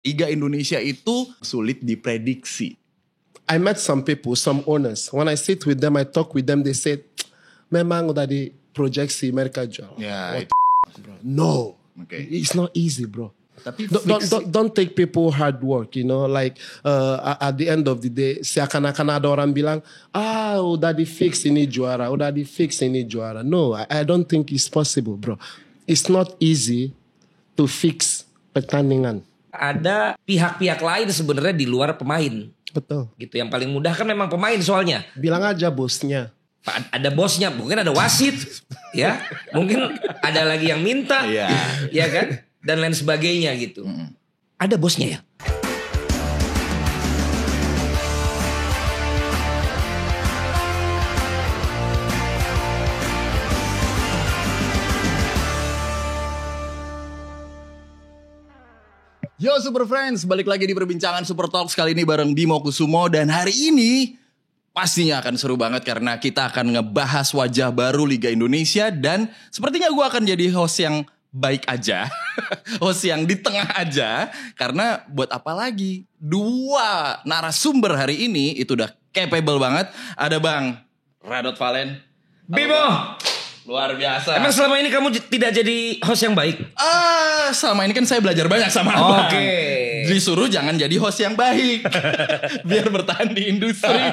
Liga Indonesia itu sulit diprediksi. I met some people, some owners. When I sit with them, I talk with them, they said, memang udah diproyeksi mereka jual. Ya, Bro. No, Okay. it's not easy, bro. Tapi Don't take people hard work, you know. Like at the end of the day, seakan-akan ada orang bilang, udah di fix ini juara, udah di fix ini juara. No, I don't think it's possible, bro. It's not easy to fix pertandingan. Ada pihak-pihak lain sebenarnya di luar pemain. Betul. Gitu, yang paling mudah kan memang pemain soalnya. Bilang aja bosnya. Ada bosnya, mungkin ada wasit, ya, mungkin ada lagi yang minta, ya kan, dan lain sebagainya gitu. Ada bosnya ya. Yo Super Friends, balik lagi di perbincangan Super Talks kali ini bareng Bimo Kusumo. Dan hari ini pastinya akan seru banget karena kita akan ngebahas wajah baru Liga Indonesia. Dan sepertinya gue akan jadi host yang baik aja, host yang di tengah aja. Karena buat apa lagi, dua narasumber hari ini itu udah capable banget. Ada Bang Radot Valen. Bimo! Luar biasa. Emang selama ini kamu tidak jadi host yang baik? Selama ini kan saya belajar banyak sama Abang. Oke. Disuruh jangan jadi host yang baik. Biar bertahan di industri.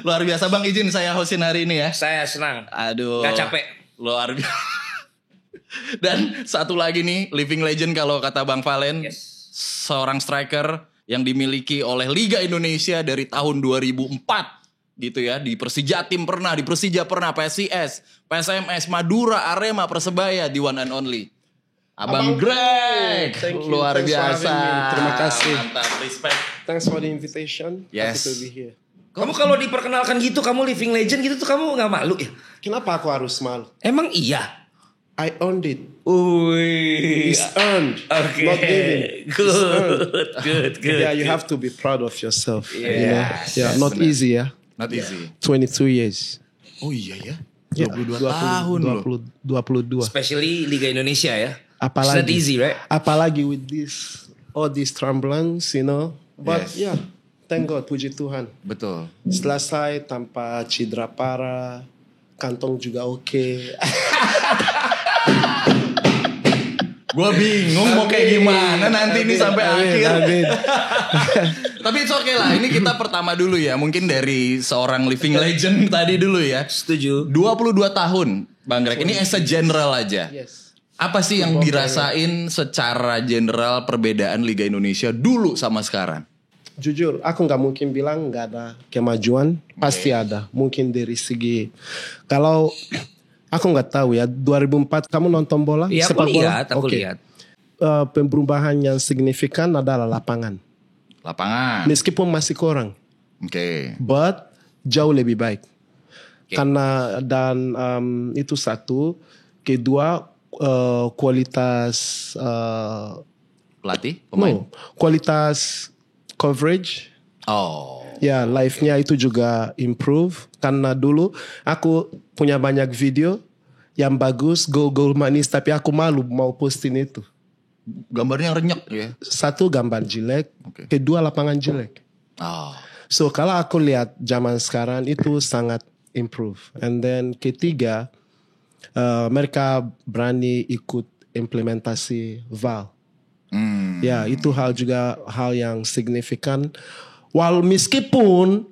Luar biasa Bang, izin saya hostin hari ini ya. Saya senang. Aduh. Gak capek. Luar biasa. Dan satu lagi nih, living legend kalau kata Bang Valen. Yes. Seorang striker yang dimiliki oleh Liga Indonesia dari tahun 2004. Gitu ya, di Persija Tim pernah, di Persija pernah, PSIS, PSMS, Madura, Arema, Persebaya, di one and only Abang Greg. Luar biasa. Terima kasih. Mantap, respect. Thanks for the invitation. Yes. Happy to be here. Kamu kalau diperkenalkan gitu, kamu living legend gitu tuh kamu gak malu ya? Kenapa aku harus malu? Emang iya? I earned it. Wih. It's earned, Oke. not given. It's earned. Good. Yeah, you have to be proud of yourself. Yes, You know? Yeah, yes, not benar. easy ya. Not easy. 22 years. Oh iya ya. Yeah, 22 tahun loh. 22. Especially Liga Indonesia ya. Apalagi, It's not easy, right? apalagi with this, all these turbulence, you know. But Yes. yeah, thank God, puji Tuhan. Betul. Selesai tanpa cedera parah, kantong juga oke. Gue bingung mau kayak gimana nanti ini sampai akhir. Amin. Tapi it's okay lah. Ini kita pertama dulu ya. Mungkin dari seorang living legend tadi dulu ya. Setuju. 22 tahun Bang Greg. Ini as a general aja. Yes. Apa sih yang dirasain secara general perbedaan Liga Indonesia dulu sama sekarang? Jujur, aku nggak mungkin bilang nggak ada kemajuan. Pasti ada. Mungkin dari segi, kalau aku nggak tahu ya, 2004 kamu nonton bola? Iya, aku Sepak bola? lihat, aku Oke. lihat. Perubahan yang signifikan adalah lapangan. Lapangan. Meskipun masih kurang, Oke. but jauh lebih baik. Oke. Karena itu satu, kedua kualitas Pelatih? Pemain? kualitas coverage. Oh. Ya, live-nya itu juga improve. Karena dulu aku punya banyak video yang bagus, gol-gol manis, tapi aku malu mau posting itu. Gambarnya renyek ya. Satu, gambar jelek. Oke. Kedua, lapangan jelek. Oh. So kalau aku lihat zaman sekarang itu sangat improve. And then ketiga, mereka berani ikut implementasi VAR. Ya, itu hal yang signifikan. Meskipun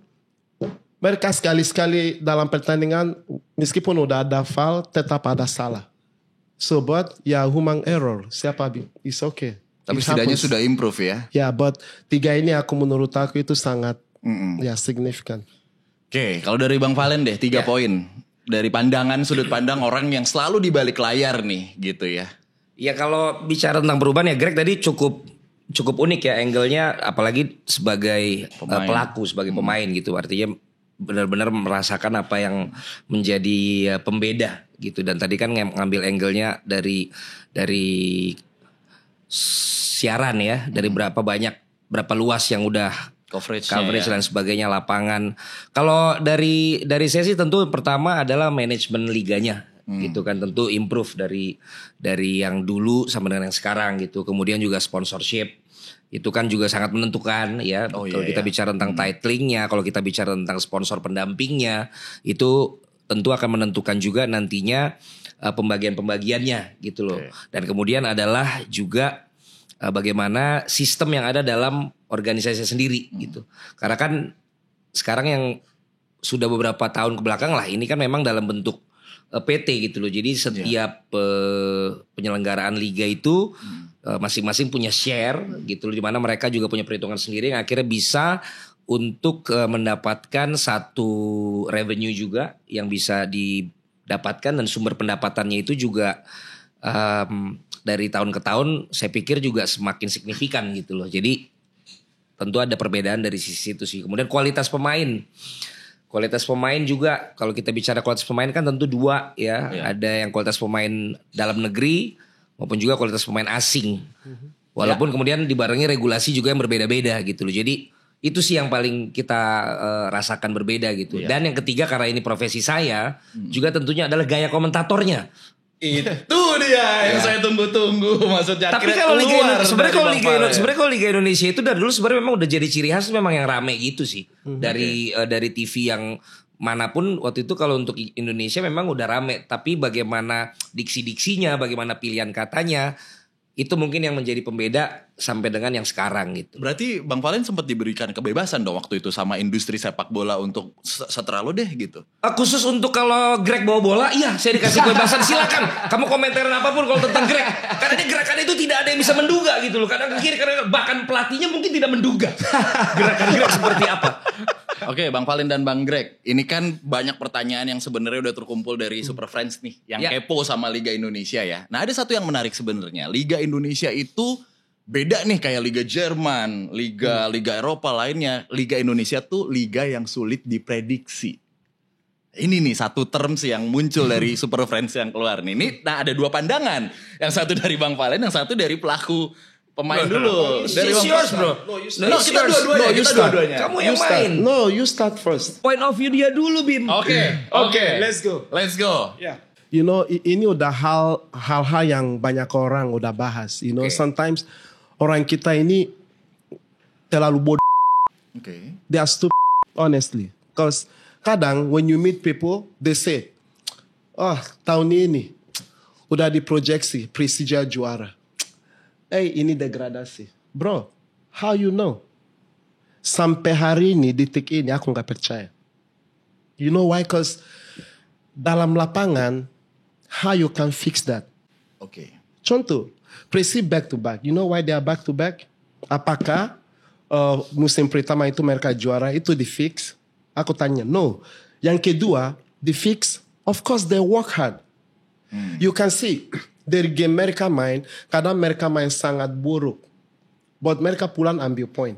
mereka sekali-sekali dalam pertandingan, meskipun udah ada foul, tetap ada salah. So, but human error. It's okay. Tapi It setidaknya happens. sudah improve ya. Ya, but tiga ini menurut aku itu sangat signifikan. Oke, kalau dari Bang Valen deh 3 poin. Dari pandangan, sudut pandang orang yang selalu di balik layar nih gitu ya. Ya kalau bicara tentang perubahan ya Greg tadi cukup unik ya angle-nya, apalagi sebagai pelaku, sebagai pemain gitu. Artinya benar-benar merasakan apa yang menjadi pembeda gitu. Dan tadi kan ngambil angle-nya dari siaran ya, dari berapa luas yang udah coverage dan sebagainya, lapangan. Kalau dari saya sih tentu pertama adalah manajemen liganya. Gitu kan, tentu improve dari yang dulu sama dengan yang sekarang gitu. Kemudian juga sponsorship Itu kan juga sangat menentukan ya. Oh, kalau iya, kita iya. bicara tentang titlingnya, kalau kita bicara tentang sponsor pendampingnya, itu tentu akan menentukan juga nantinya pembagian-pembagiannya gitu loh. Oke. Dan kemudian adalah juga bagaimana sistem yang ada dalam organisasi sendiri gitu. Karena kan sekarang yang sudah beberapa tahun kebelakang lah, ini kan memang dalam bentuk PT gitu loh. Jadi setiap penyelenggaraan liga itu masing-masing punya share gitu loh, di mana mereka juga punya perhitungan sendiri yang akhirnya bisa untuk mendapatkan satu revenue juga yang bisa didapatkan, dan sumber pendapatannya itu juga dari tahun ke tahun saya pikir juga semakin signifikan gitu loh. Jadi tentu ada perbedaan dari sisi itu sih. Kemudian kualitas pemain. Kualitas pemain juga, kalau kita bicara kualitas pemain kan tentu dua ya. Ada yang kualitas pemain dalam negeri maupun juga kualitas pemain asing. Walaupun kemudian dibarengi regulasi juga yang berbeda-beda gitu loh. Jadi itu sih yang paling kita rasakan berbeda gitu. Dan yang ketiga, karena ini profesi saya, juga tentunya adalah gaya komentatornya. Itu dia yang saya tunggu-tunggu, maksudnya. Tapi kalau kalau Liga Indonesia itu dari dulu sebenarnya memang udah jadi ciri khas, memang yang rame gitu sih. Dari TV yang manapun waktu itu, kalau untuk Indonesia memang udah rame. Tapi bagaimana diksi-diksinya, bagaimana pilihan katanya, itu mungkin yang menjadi pembeda sampai dengan yang sekarang gitu. Berarti Bang Valen sempat diberikan kebebasan dong waktu itu sama industri sepak bola untuk seterah lo deh gitu. Khusus untuk kalau Greg bawa bola, iya saya dikasih kebebasan, silakan kamu komentarin apapun kalau tentang Greg. Karena gerakan itu tidak ada yang bisa menduga gitu loh. Kadang ke kiri, kadang bahkan pelatihnya mungkin tidak menduga gerakan Greg seperti apa. Oke, Bang Valen dan Bang Greg, ini kan banyak pertanyaan yang sebenarnya udah terkumpul dari Super Friends nih, yang kepo sama Liga Indonesia ya. Nah, ada satu yang menarik sebenarnya. Liga Indonesia itu beda nih kayak Liga Jerman, Liga Eropa lainnya. Liga Indonesia tuh liga yang sulit diprediksi. Ini nih satu terms yang muncul dari Super Friends yang keluar nih. Nah, ada dua pandangan. Yang satu dari Bang Valen, yang satu dari pelaku pemain dulu. Dari It's yours bro. No, kita dua-duanya. Kamu yang main. No, you start first. Point of view dia dulu, Bim. Oke. Let's go. Let's go. Yeah. You know, ini udah hal-hal yang banyak orang udah bahas. You know, sometimes orang kita ini terlalu bodoh. Oke. They are stupid, honestly. Because kadang when you meet people, they say, oh tahun ini udah diproyeksi Persija juara. Ini degradasi. Bro, how you know? Sampai hari ini, detik ini aku gak percaya. You know why? Because dalam lapangan, how you can fix that? Oke. Contoh, Persib back to back. You know why they are back to back? Apakah musim pertama itu mereka juara itu di fix? Aku tanya, no. Yang kedua, di fix, of course they work hard. You can see dari game mereka main, kadang mereka main sangat buruk, but mereka pulang ambil point.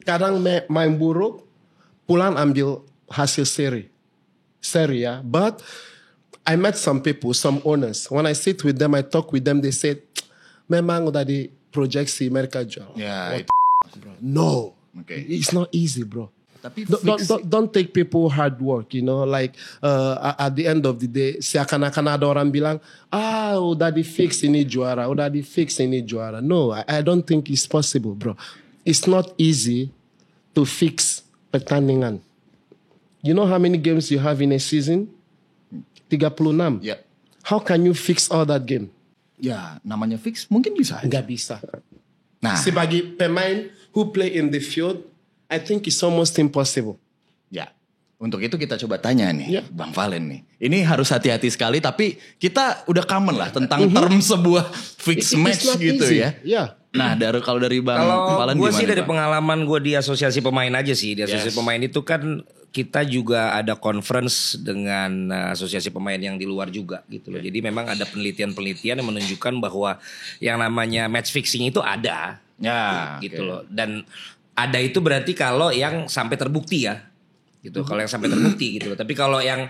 Kadang main buruk, pulang ambil hasil seri ya. But I met some people, some owners. When I sit with them, I talk with them, they said, memang udah diproyeksi mereka jual. Ya, itu. No, it's not easy, bro. Tapi don't take people hard work, you know, like at the end of the day, seakan-akan ada orang bilang, udah di fix ini juara. No, I don't think it's possible, bro. It's not easy to fix pertandingan. You know how many games you have in a season? 36. Ya. How can you fix all that game? Ya, namanya fix mungkin bisa. Nggak bisa. Nah, Sebagai pemain who play in the field, I think it's almost impossible. ya. Untuk itu kita coba tanya nih, Ya. Bang Valen nih. Ini harus hati-hati sekali, tapi kita udah common lah tentang term sebuah fix match It's not gitu easy. ya. Yeah. Nah, kalau dari Bang Kalau Valen gue gimana? sih dari Bang? pengalaman gue di asosiasi pemain aja sih. Di asosiasi pemain itu kan kita juga ada conference dengan asosiasi pemain yang di luar juga gitu loh. Jadi memang ada penelitian-penelitian yang menunjukkan bahwa yang namanya match fixing itu ada. Ya, Gitu loh. Dan ada itu berarti kalau yang sampai terbukti ya. Gitu. Kalau yang sampai terbukti gitu loh. Tapi kalau yang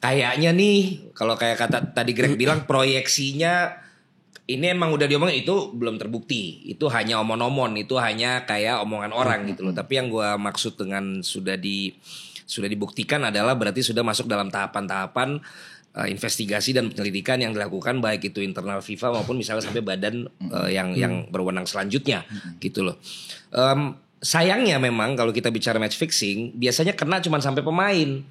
kayaknya nih, kalau kayak kata tadi Greg bilang proyeksinya ini emang udah diomongin, itu belum terbukti. Itu hanya omon-omon, itu hanya kayak omongan orang gitu loh. Tapi yang gue maksud dengan sudah dibuktikan adalah berarti sudah masuk dalam tahapan-tahapan investigasi dan penyelidikan yang dilakukan baik itu internal FIFA maupun misalnya sampai badan yang berwenang selanjutnya gitu loh. Sayangnya memang kalau kita bicara match fixing biasanya kena cuma sampai pemain.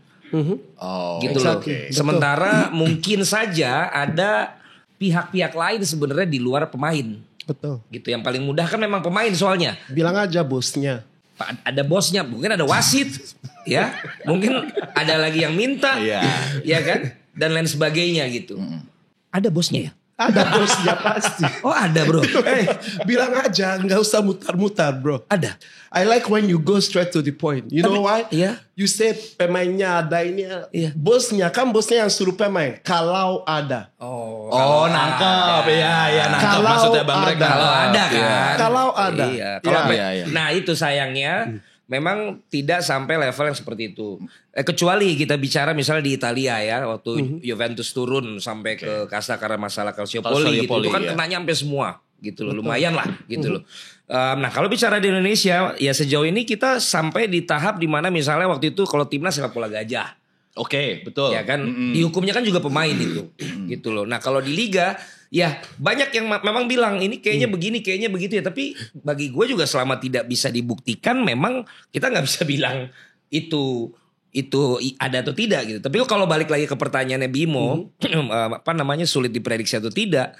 Gitu loh. Sementara mungkin saja ada pihak-pihak lain sebenarnya di luar pemain. Betul. Gitu yang paling mudah kan memang pemain soalnya. Bilang aja bosnya. Ada bosnya, mungkin ada wasit, ya, mungkin ada lagi yang minta, ya kan, dan lain sebagainya gitu. Ada bosnya ya? Ada bosnya pasti. Oh ada bro. Bilang aja, nggak usah mutar-mutar bro. Ada. I like when you go straight to the point. You know why? Iya. You say pemainnya ada ini. Iya. Bosnya kan bosnya yang suruh pemain. Kalau ada. Oh, nangkep. Iya, nangkep Kalau maksudnya Bang Greg. ada. Kalau ada kan. Kalau ada. Iya. Kalau Iya. Nah itu sayangnya memang tidak sampai level yang seperti itu. Kecuali kita bicara misalnya di Italia ya, waktu Juventus turun sampai ke kasta karena masalah Calciopoli gitu. Itu kan kenanya sampai semua gitu loh. Lumayan lah gitu loh. Nah kalau bicara di Indonesia ya sejauh ini kita sampai di tahap dimana misalnya waktu itu kalau timnas sepak bola gajah. Oke, betul. Ya kan, dihukumnya kan juga pemain itu, gitu loh. Nah kalau di liga, ya banyak yang memang bilang ini kayaknya begini, kayaknya begitu ya. Tapi bagi gue juga selama tidak bisa dibuktikan, memang kita nggak bisa bilang itu ada atau tidak gitu. Tapi kalau balik lagi ke pertanyaannya Bimo, sulit diprediksi atau tidak?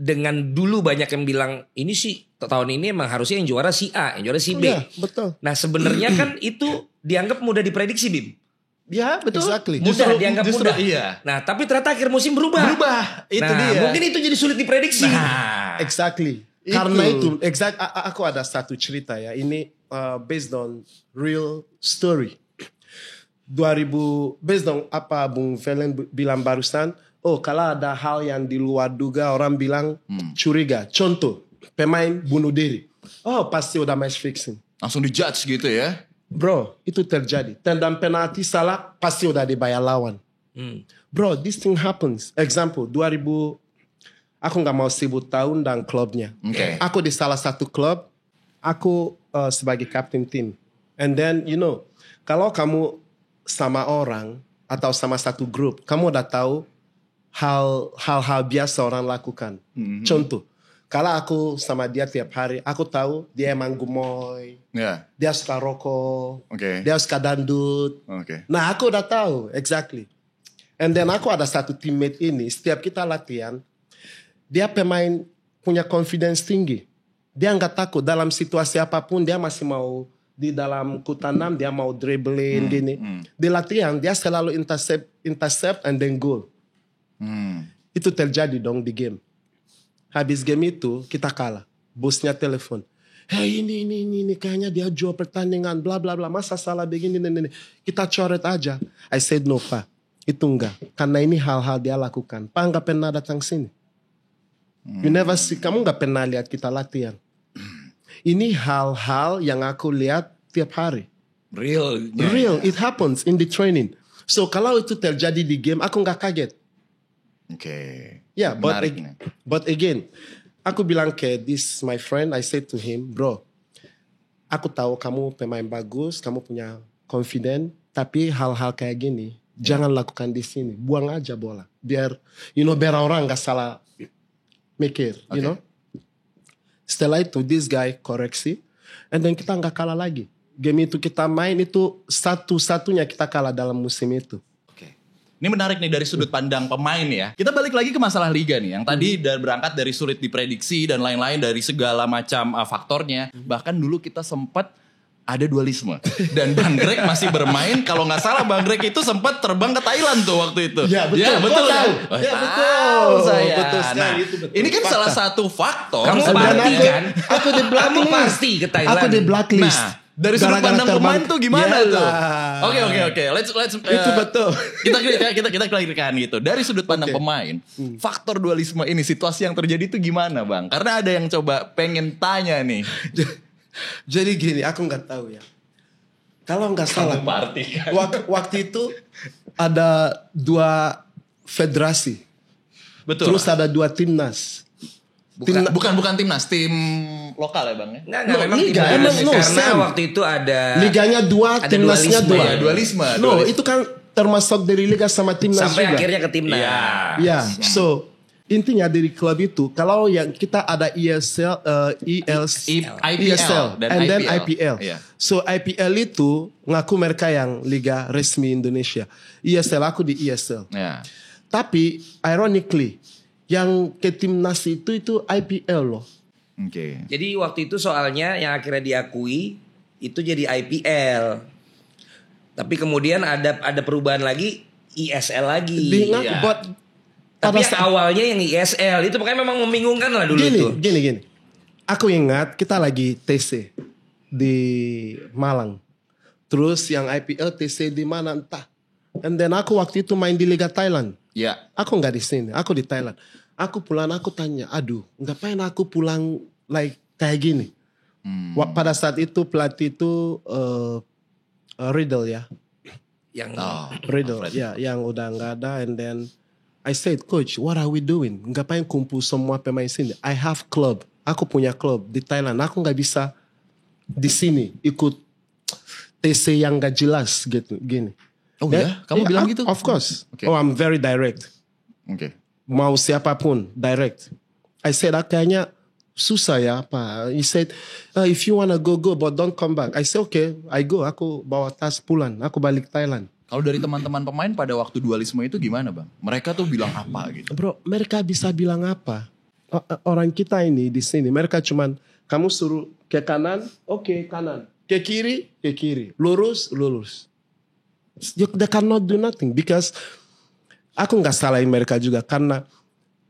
Dengan dulu banyak yang bilang ini sih tahun ini emang harusnya yang juara si A, yang juara si B. Iya, betul. Nah sebenarnya kan itu dianggap mudah diprediksi Bim. Ya betul. Exactly. Mudah dianggap mudah. Iya. Nah tapi ternyata akhir musim berubah. Itu nah, dia. mungkin itu jadi sulit diprediksi. Exactly. Karena itu aku ada satu cerita ya. Ini based on real story. Based on apa Bung Velen bilang barusan. Oh kalau ada hal yang di luar duga orang bilang curiga. Contoh pemain bunuh diri. Oh pasti udah match fixing. Langsung dijudge gitu ya. Bro itu terjadi. Tendang penalti salah pasti udah dibayar lawan. Bro this thing happens. Example 2000. Aku gak mau sebut tahun dan klubnya. Aku di salah satu klub. Aku sebagai captain tim. And then you know. Kalau kamu sama orang. Atau sama satu grup. Kamu udah tahu. Hal-hal biasa orang lakukan. Contoh. Kalau aku sama dia tiap hari. Aku tahu dia emang gemoy. Dia suka rokok. Dia suka dandut. Nah aku udah tahu. Exactly. And then aku ada satu teammate ini. Setiap kita latihan. Dia pemain punya confidence tinggi. Dia nggak takut dalam situasi apapun. Dia masih mau di dalam kutanam. Dia mau dribbling gini. Di latihan dia selalu intercept and then goal. Itu terjadi dong di game. Habis game itu kita kalah. Bosnya telepon. Hey ini kayaknya dia jual pertandingan bla bla bla. Masa salah begini ini. Kita coret aja. I said no Pak. Itu enggak. Karena ini hal-hal dia lakukan. Pak nggak pernah datang sini. You never see. Kamu nggak pernah lihat kita latihan. Ini hal-hal yang aku lihat tiap hari. Real. It happens in the training. So kalau itu terjadi di game, aku nggak kaget. Yeah, but again, aku bilang ke this my friend, I said to him, bro, aku tahu kamu pemain bagus, kamu punya confidence, tapi hal-hal kayak gini jangan lakukan di sini, buang aja bola, biar orang nggak salah mikir, you know. Setelah itu, this guy koreksi, and then kita nggak kalah lagi. Game itu kita main itu satu-satunya kita kalah dalam musim itu. Ini menarik nih dari sudut pandang pemain ya. Kita balik lagi ke masalah liga nih. Yang tadi berangkat dari sulit diprediksi dan lain-lain dari segala macam faktornya. Bahkan dulu kita sempat ada dualisme. Dan Bang Greg masih bermain. Kalau nggak salah Bang Greg itu sempat terbang ke Thailand tuh waktu itu. Ya betul. Ya, betul. Tahu. Ya betul. Saya. Betul sekali. Nah, Itu betul. ini kan salah satu faktor. Kamu pasti kan? Aku di blacklist. Kamu pasti ke Thailand. Aku di blacklist. Nah, dari sudut pandang pemain tuh gimana tuh? Oke. Let's itu betul. Kita klarikan gitu. Dari sudut pandang pemain, faktor dualisme ini, situasi yang terjadi itu gimana, Bang? Karena ada yang coba pengen tanya nih. Jadi gini, aku nggak tahu ya. Kalau nggak salah, waktu itu ada 2 federasi. Betul. Terus ada 2 timnas. Bukan timnas, tim lokal ya Bang ya? Nggak, memang liga. timnas. Emang Karena waktu itu ada liganya 2, timnasnya 2. Dualisme. No, itu kan termasuk dari liga sama timnas Sampai juga. akhirnya ke timnas. Ya, so intinya dari klub itu kalau yang kita ada ESL, IPL dan and then IPL. IPL. Iya. So IPL itu ngaku mereka yang liga resmi Indonesia. ESL aku di ESL. Ya. Tapi ironically yang ke timnas itu IPL loh. Oke. Jadi waktu itu soalnya yang akhirnya diakui itu jadi IPL. Tapi kemudian ada perubahan lagi ISL lagi. Iya. Tapi yang awalnya yang ISL itu makanya memang membingungkan lah dulu itu. Gini. Aku ingat kita lagi TC di Malang. Terus yang IPL TC di mana entah. And then aku waktu itu main di Liga Thailand. Ya. Aku nggak di sini, aku di Thailand. Aku pulang, aku tanya, aduh, ngapain aku pulang like kayak gini? Pada saat itu pelatih itu Riddle ya. Yang Riddle, ya, yang udah nggak ada. And then I said, coach, what are we doing? Ngapain kumpul semua pemain sini? I have club, aku punya club di Thailand. Aku nggak bisa di sini ikut TC yang nggak jelas gitu, gini. Oh ya? Kamu bilang gitu? Of course. Okay. Oh, I'm very direct. Oke. Mau siapapun, direct. I said, kayaknya susah ya Pak. He said, if you wanna go, but don't come back. I said, okay, I go. Aku bawa tas pulang. Aku balik Thailand. Kalau dari teman-teman pemain pada waktu dualisme itu gimana bang? Mereka tuh bilang apa gitu? Bro, mereka bisa bilang apa? Orang kita ini di sini, mereka cuman, kamu suruh ke kanan, oke, kanan. Ke kiri. Lurus. They cannot do nothing because aku nggak salahin mereka juga karena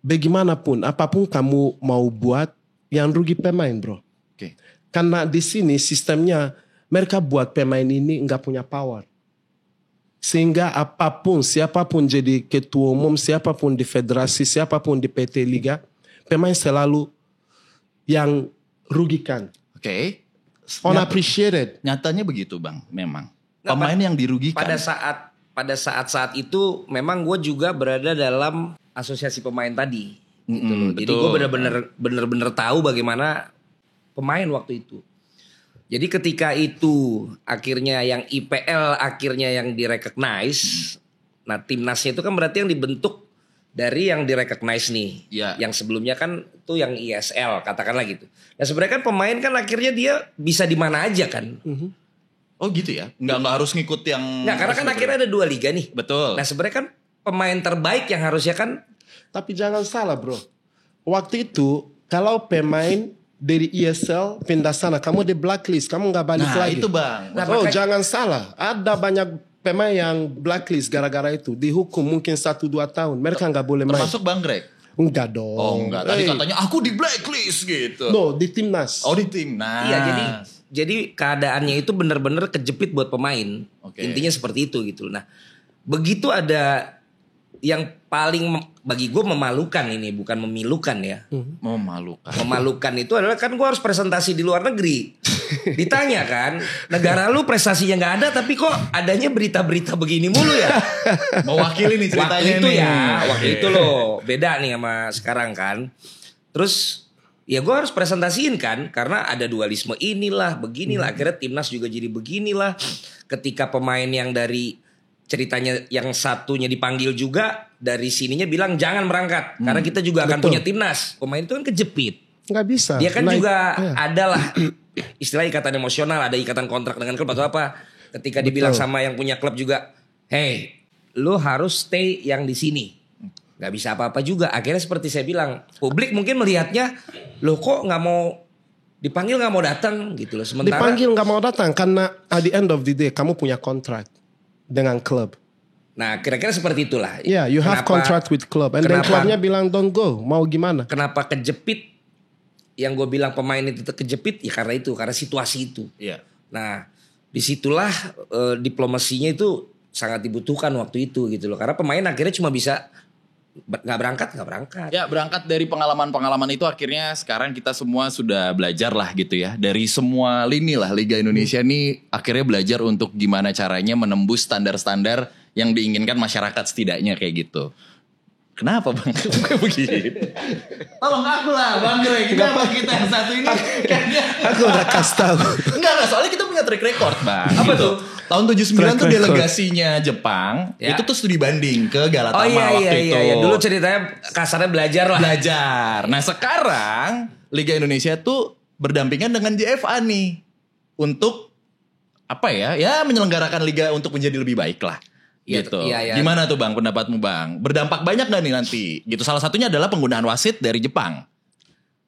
bagaimanapun apapun kamu mau buat yang rugi pemain bro. Oke. Karena di sini sistemnya mereka buat pemain ini nggak punya power. Sehingga siapapun jadi ketua umum, siapapun di federasi, siapapun di PT Liga, pemain selalu yang rugikan. Oke. Unappreciated. Nyatanya begitu bang, memang. Nggak, Pemain yang dirugikan. pada saat itu memang gue juga berada dalam asosiasi pemain tadi. Gitu loh. Jadi gue bener-bener tahu bagaimana pemain waktu itu. Jadi ketika itu akhirnya yang IPL akhirnya yang direcognize, nah timnasnya itu kan berarti yang dibentuk dari yang direcognize nih. Ya. Yang sebelumnya kan itu yang ISL katakanlah gitu. Nah sebenarnya kan pemain kan akhirnya dia bisa di mana aja kan. Oh gitu ya? Nggak harus ngikut yang... Nggak, karena kan akhirnya ada 2 liga nih. Betul. Nah sebenarnya kan pemain terbaik yang harusnya kan. Tapi jangan salah bro. Waktu itu kalau pemain dari ESL pindah sana, kamu di blacklist, kamu nggak balik lagi. Nah itu bang. Jangan salah. Ada banyak pemain yang blacklist gara-gara itu. Dihukum mungkin 1-2 tahun. Mereka nggak boleh main. Termasuk Bang Greg? Enggak dong. Oh enggak. Tadi katanya aku di blacklist gitu. No, di timnas. Oh di timnas. Iya jadi keadaannya itu benar-benar kejepit buat pemain. Oke. Intinya seperti itu gitu. Nah begitu ada yang paling bagi gue memalukan ini, bukan memilukan ya. Memalukan. Memalukan itu adalah kan gue harus presentasi di luar negeri. Ditanya kan, negara lu prestasinya nggak ada tapi kok adanya berita-berita begini mulu ya. Mewakili nih ceritanya waktu itu nih. ya, waktu itu loh beda nih sama sekarang kan. Terus ya gue harus presentasiin kan, karena ada dualisme inilah, beginilah. Akhirnya timnas juga jadi beginilah. Ketika pemain yang dari ceritanya yang satunya dipanggil juga, dari sininya bilang jangan berangkat karena kita juga akan punya timnas. Pemain itu kan kejepit. Nggak bisa. Dia kan juga adalah istilah ikatan emosional, ada ikatan kontrak dengan klub atau apa. Ketika dibilang sama yang punya klub juga, hey, lu harus stay yang di sini. Gak bisa apa-apa juga. Akhirnya seperti saya bilang, publik mungkin melihatnya, lo kok nggak mau dipanggil, nggak mau datang gitu loh. Sementara dipanggil nggak mau datang karena at the end of the day kamu punya kontrak dengan klub. Nah kira-kira seperti itulah. Yeah, you have contract with club. And then klubnya bilang don't go. Mau gimana? Kenapa kejepit? Yang gue bilang pemain itu kejepit ya karena itu, karena situasi itu. Iya. Nah disitulah diplomasinya itu sangat dibutuhkan waktu itu gitu loh. Karena pemain akhirnya cuma bisa nggak berangkat. Ya berangkat dari pengalaman-pengalaman itu akhirnya sekarang kita semua sudah belajar lah gitu ya. Dari semua lini lah Liga Indonesia nih akhirnya belajar untuk gimana caranya menembus standar-standar yang diinginkan masyarakat setidaknya kayak gitu. Kenapa bang? Kayak begitu. Tolong aku lah bang Greg. Kenapa kita yang satu ini kayaknya. Aku udah kasih tahu. Enggak, soalnya kita punya track record bang. Apa tuh? Tahun 79 tuh delegasinya Jepang. Ya. Itu tuh studi banding ke Galatama waktu itu. Iya. Dulu ceritanya kasarnya belajar lah. Belajar. Nah sekarang Liga Indonesia tuh berdampingan dengan JFA nih. Untuk apa ya? Ya menyelenggarakan liga untuk menjadi lebih baik lah. Gitu. Iya. Gimana tuh bang pendapatmu bang? Berdampak banyak gak nih nanti? Gitu. Salah satunya adalah penggunaan wasit dari Jepang.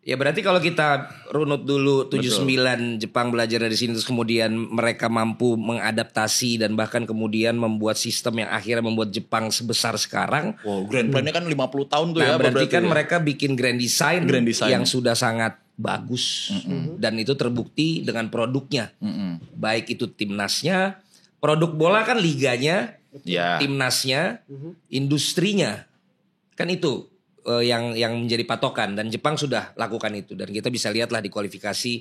Ya berarti kalau kita runut dulu 79 Jepang belajar dari sini terus kemudian mereka mampu mengadaptasi dan bahkan kemudian membuat sistem yang akhirnya membuat Jepang sebesar sekarang. Wow, grand plan-nya kan 50 tahun tuh ya. Nah berarti kan ya? mereka bikin grand design yang sudah sangat bagus. Dan itu terbukti dengan produknya. Baik itu timnasnya, produk bola kan liganya, timnasnya, industrinya. Kan itu yang menjadi patokan dan Jepang sudah lakukan itu dan kita bisa lihatlah di kualifikasi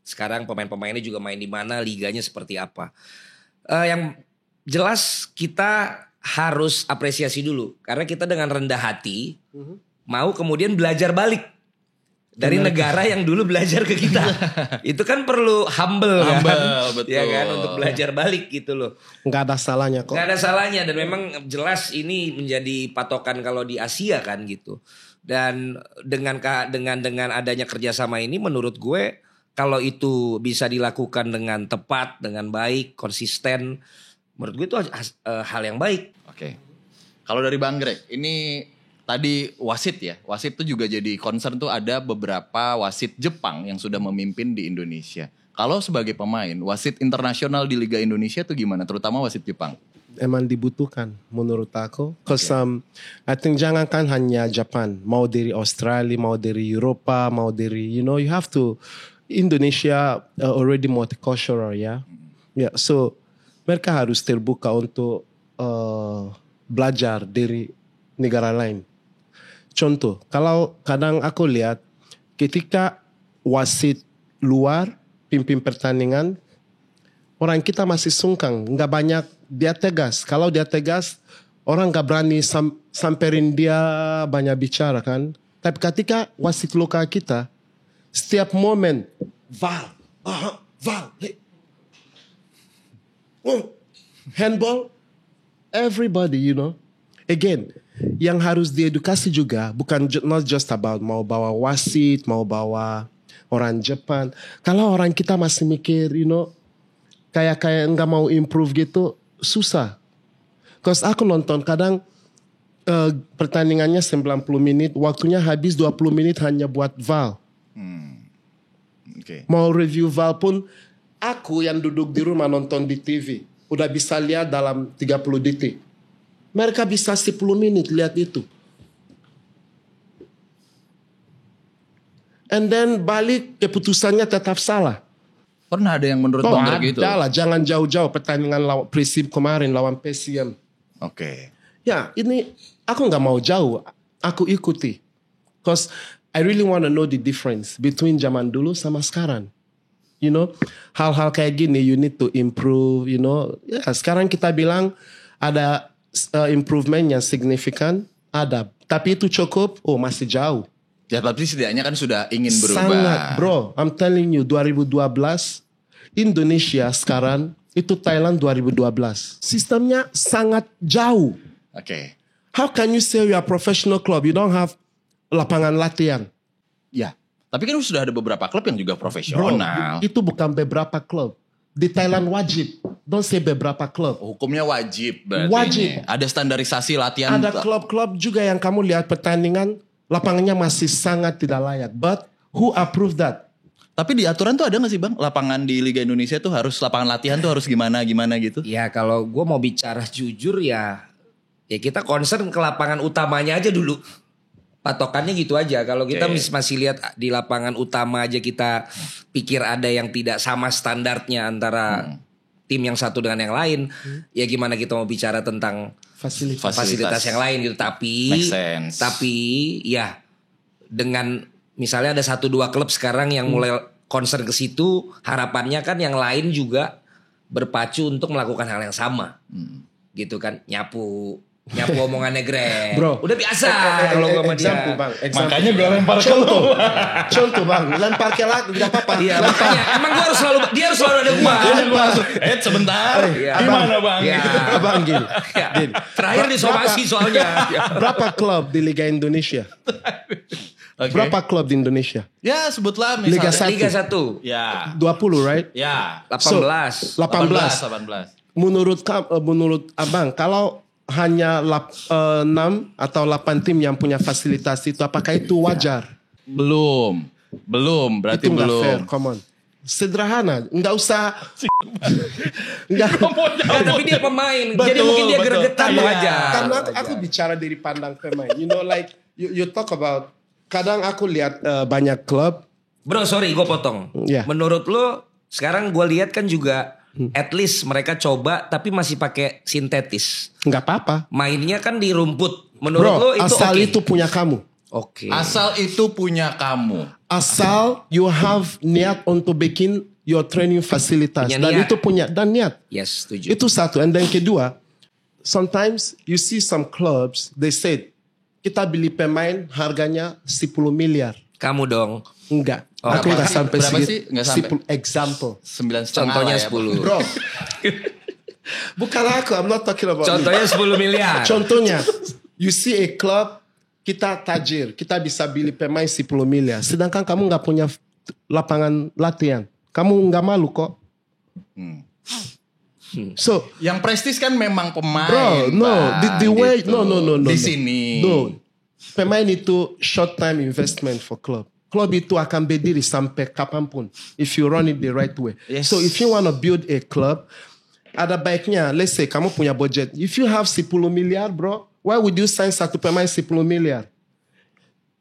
sekarang pemain-pemainnya juga main di mana, liganya seperti apa. Yang jelas kita harus apresiasi dulu karena kita dengan rendah hati mau kemudian belajar balik dari negara yang dulu belajar ke kita. Itu kan perlu humble kan. Betul. Ya kan untuk belajar balik gitu loh. Nggak ada salahnya kok. Nggak ada salahnya dan memang jelas ini menjadi patokan kalau di Asia kan gitu. Dan dengan adanya kerjasama ini menurut gue kalau itu bisa dilakukan dengan tepat, dengan baik, konsisten, menurut gue itu hal yang baik. Oke. Kalau dari Bang Greg, ini tadi wasit ya. Wasit tuh juga jadi concern tuh ada beberapa wasit Jepang yang sudah memimpin di Indonesia. Kalau sebagai pemain, wasit internasional di Liga Indonesia tuh gimana? Terutama wasit Jepang. Emang dibutuhkan menurut aku. Cause I think jangankan hanya Jepang. Mau dari Australia, mau dari Eropa, mau dari, you have to. Indonesia already multicultural ya. Yeah, so mereka harus terbuka untuk belajar dari negara lain. Contoh, kalau kadang aku lihat ketika wasit luar pimpin pertandingan, orang kita masih sungkan, nggak banyak dia tegas. Kalau dia tegas, orang nggak berani samperin dia banyak bicara kan. Tapi ketika wasit lokal kita, setiap momen VAR, handball, everybody, Again, yang harus diedukasi juga bukan not just about mau bawa wasit, mau bawa orang Jepang. Kalau orang kita masih mikir, kayak nggak mau improve gitu, susah. Cause aku nonton kadang pertandingannya 90 menit, waktunya habis 20 menit hanya buat VAR. Okay. Mau review VAR pun, aku yang duduk di rumah nonton di TV, udah bisa lihat dalam 30 detik. Mereka bisa 10 menit lihat itu. And then balik keputusannya tetap salah. Pernah ada yang menurut Bang Greg gitu? Lah, jangan jauh-jauh pertandingan Persib kemarin lawan PSM. Oke. Ya, ini aku nggak mau jauh. Aku ikuti. Cause I really want to know the difference between zaman dulu sama sekarang. Hal-hal kayak gini you need to improve. Ya, sekarang kita bilang ada improvement yang signifikan, ada. Tapi itu cukup? Oh, masih jauh. Ya, tapi setidaknya kan sudah ingin berubah. Sangat, bro. I'm telling you, 2012 Indonesia sekarang itu Thailand 2012. Sistemnya sangat jauh. Oke. How can you say you are a professional club? You don't have lapangan latihan. Ya, tapi kan sudah ada beberapa klub yang juga profesional. Bro, itu bukan beberapa klub. Di Thailand wajib. Don't say beberapa klub. Hukumnya wajib berarti. Wajib. Ini. Ada standarisasi latihan. Ada klub-klub juga yang kamu lihat pertandingan, lapangannya masih sangat tidak layak. But who approve that? Tapi di aturan tuh ada gak sih Bang? Lapangan di Liga Indonesia tuh harus, lapangan latihan tuh harus gimana gitu? Ya kalau gue mau bicara jujur ya kita concern ke lapangan utamanya aja dulu. Patokannya gitu aja. Kalau kita masih lihat di lapangan utama aja kita pikir ada yang tidak sama standarnya antara tim yang satu dengan yang lain. Ya gimana kita mau bicara tentang fasilitas yang lain gitu. Tapi ya dengan misalnya ada 1-2 klub sekarang yang mulai concern ke situ, harapannya kan yang lain juga berpacu untuk melakukan hal yang sama. Gitu kan, nyapu Nyapu omongannya Greg. Bro. Udah biasa kalau gue sama dia. Example bang. Makanya gue lempar ke lu. Contoh bang. Lempar ke lagu gak apa-apa. Iya makanya emang gue harus selalu dia harus selalu ada gue. Sebentar. Iya. Gimana bang? Iya. Abang gini. Ya. Terakhir disomasi soalnya. Berapa klub di Liga Indonesia? Okay. Berapa klub di Indonesia? Ya sebutlah misalnya. Liga 1. Liga 1. Ya. 20 right? Ya. 18. 18. Menurut abang, kalau hanya 6 atau 8 tim yang punya fasilitas itu, apakah itu wajar? Belum. Berarti Itu nggak belum. fair, come on. Sederhana, nggak usah. Nggak. Tapi dia pemain. Jadi Betul, mungkin dia betul. gregetan Iya. aja. Karena aku bicara dari pandang pemain. You know, like you talk about. Kadang aku lihat banyak klub. Bro, sorry gue potong. Yeah. Menurut lo sekarang gue lihat kan juga at least mereka coba tapi masih pakai sintetis. Nggak apa-apa. Mainnya kan di rumput. Menurut lo Bro, itu asal oke? itu punya kamu. Oke. Asal itu punya kamu. Asal you have niat untuk bikin your training fasilitas. Punya Dan niat. itu punya dan niat. Yes, setuju. Itu satu. And then kedua, sometimes you see some clubs, they said, kita beli pemain harganya 10 miliar. Kamu dong. Enggak. Oh, aku berapa enggak sih? sampai Berapa segitu. sih? Nggak sampai. 10 example. 9,5 Contohnya lah ya, 10. Bro. Bukan aku, I'm not talking about me. Contohnya 10 miliar. Contohnya, you see a club, kita tajir, kita bisa beli pemain 10 miliar. Sedangkan kamu nggak punya lapangan latihan. Kamu nggak malu kok. So, Yang prestis kan memang pemain. bro, no, Bang, the way, gitu. no. Di sini. No, pemain itu short time investment for club. Club itu akan berdiri sampai kapanpun. If you run it the right way. Yes. So if you want to build a club, ada baiknya, let's say kamu punya budget. If you have 10 miliar, bro, why would you sign satu pemain 10 miliar?